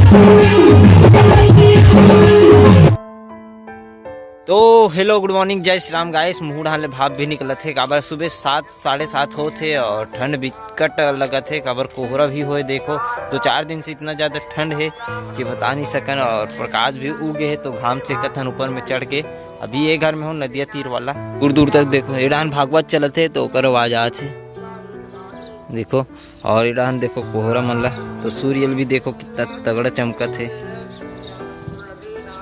तो hello good morning, जय Shri Ram guys. मुँह हाले भाप भी निकलत है काबर सुबह 7 साढ़े 7 हो थे और ठंड भी कट लगत है काबर कोहरा भी होए। देखो 2-4 दिन से इतना ज़्यादा ठंड है कि बता नहीं सकन और प्रकाश भी उगे है तो घाम से कथन ऊपर में चढ़ के अभी ये घर में हो नदिया तीर वाला दूर दूर तक देखो इडान भागवत चलत है तो ओकर आवाज आत है देखो। और इडान देखो कोहरा मन ला तो सूर्य भी देखो कितना तगड़ा चमकत है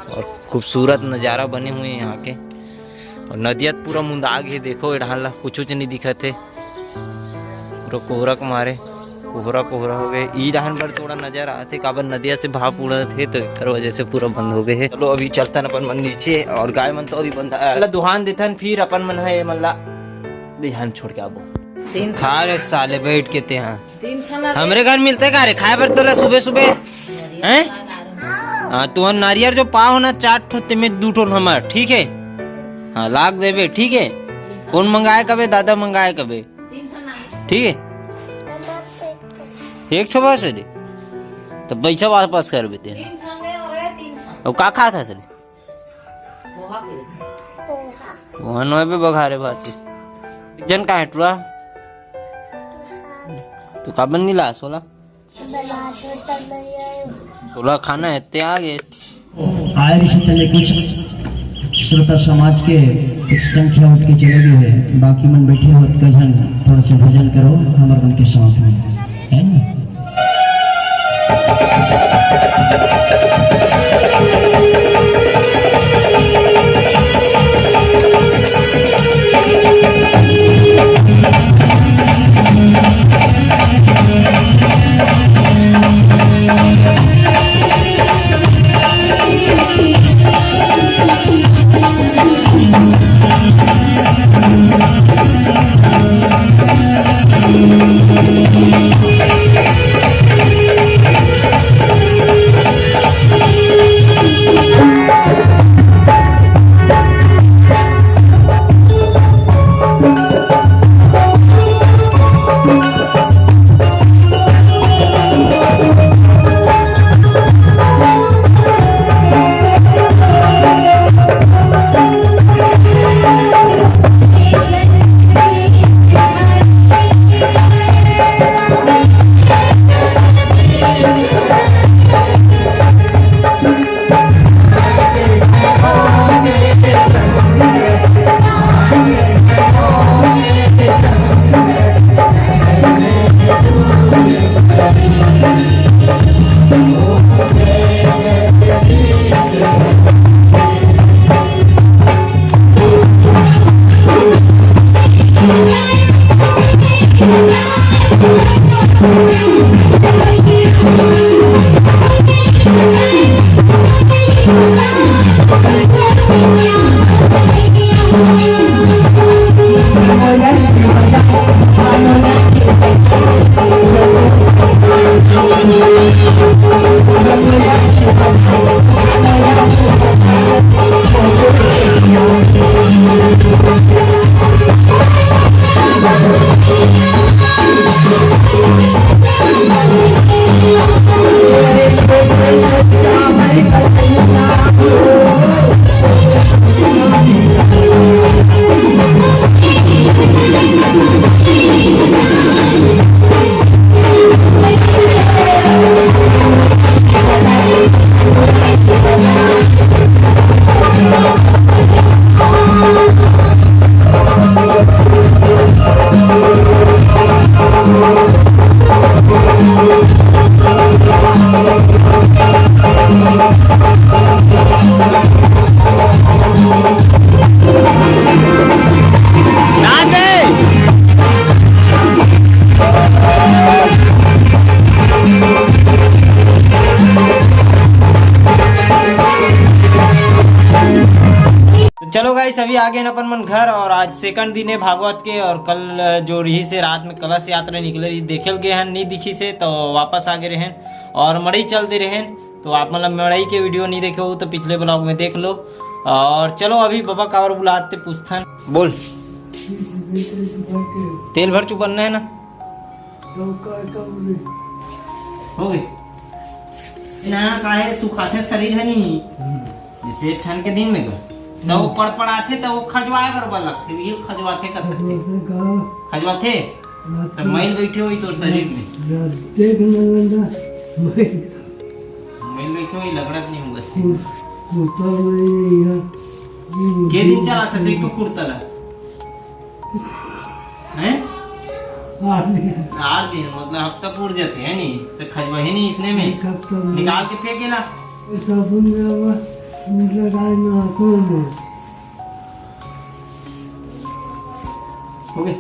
और खूबसूरत नज़ारा बने हुए हैं यहाँ के। और नदियत पूरा मुंदाग है देखो इडान ला कुछ नहीं दिखत है पूरा कोहरा के मारे कोहरा हो गए। ई डहान पर थोड़ा नजर आते काबर नदिया से भाप उड़त है तो एक वजह से पूरा बंद हो गए है। चलो अभी चलतन अपन मन नीचे और गाय मन तो अभी बंदा दुहान देथन फिर अपन मन है मल्ला ध्यान छोड़ के आबो खा रे साले बैठ के ते हमरे घर मिलते का रे खाए बर तोला सुबह सुबह हैं। हाँ तुहर नारियर जो पाव ना 4 ठो में 2 ठो हमार ठीक है। हाँ लाग देबे ठीक है। कौन मंगाए कबे दादा मंगाए कबे ठीक है। एक छो बस रे तो पैसा वापस कर देते हैं। और का खा था सर वहाँ नोए पे बघारे बात जन का है टुआ तो का बन नहीं ला 16 खाना है ते आगे आए रिश्ते में कुछ श्रोता समाज के एक संख्या उठ के चले गए हैं। बाकी मन बैठे हो कजन थोड़ा सा भजन करो हमारे मन के साथ में है ना। चलो गाइस अभी आ गए न अपन मन घर और आज सेकंड दिन है भागवत के और कल जो रही से रात में कलश यात्रा निकले रही देखल गए हैं नहीं दिखी से तो वापस आ गए रहे और मड़ई चलते रहे तो आप मतलब मड़ई के वीडियो नहीं देखे हो तो पिछले ब्लॉग में देख लो। और चलो अभी बाबा कावर बुलाते पूछथन बोल तेल भर चुपन्ना है ना हो गई ना काहे सुखाते शरीर है नहीं जैसे ठंड के दिन में तो वो पड़पड़ाथे तो वो खजवाए बरबर लगथे ये खजवाथे का सकते खजवाथे तो मैल बैठे हुई तोर शरीर में देख न मैल बैठे हुई लगड़त नहीं होगा कुत्ता में के दिन चला था से तो कुर्तला हैं 8 दिन मतलब हफ्ता पूर जाते है नहीं तो खजवा ही नहीं इसने में निकाल के फेंकेला साबुन लगाए ना आंखों में हो गए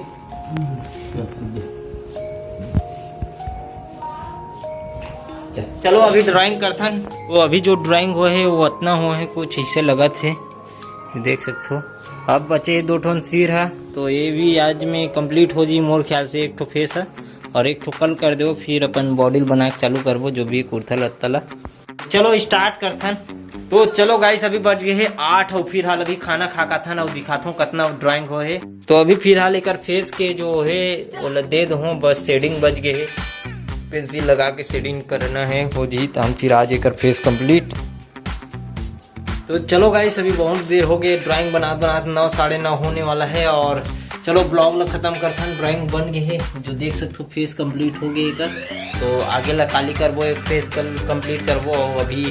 चलो अभी ड्राइंग करथन वो अभी जो ड्राइंग हुआ है वो उतना हुआ है कुछ ऐसे लगा थे देख सकते हो अब बचे 2 ठोन सिर है तो ये भी आज में कंप्लीट हो जी मोर ख्याल से एक ठो फेस है और एक ठो कल कर दो फिर अपन बॉडी बना के चालू करबो जो भी कुर्ता लत्ता चलो स्टार्ट करथन तो चलो गाइस अभी बज गए है 8 और फिर हाल अभी खाना खा था और दिखाता हूँ कितना ड्राइंग हो है तो अभी फिर हाल एक फेस के जो है वो दे दो बस शेडिंग बज गए है पेंसिल लगा के शेडिंग करना है हो जी तो हम फिर आज एक फेस कंप्लीट तो चलो गाइस अभी बहुत देर हो गए ड्राइंग बनाते 9 साढ़े 9 होने वाला है और चलो ब्लॉग ला खत्म करता हूँ ड्राइंग बन गई है जो देख सकते हो फेस कंप्लीट हो गई कर तो आगे ला काली करबो एक फेस कल कंप्लीट करबो और अभी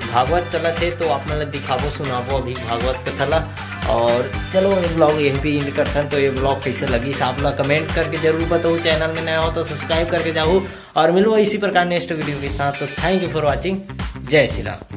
भागवत चला थे तो आप मतलब दिखाबो सुनाबो अभी भागवत कथा ला और चलो ये ब्लॉग यहीं पे एंड करता हूँ तो ये ब्लॉग कैसे लगी आप लोग कमेंट करके जरूर बताओ चैनल में नया हो तो सब्सक्राइब करके जाओ और मिलो इसी प्रकार नेक्स्ट वीडियो के साथ तो थैंक यू फॉर वॉचिंग जय श्री राम।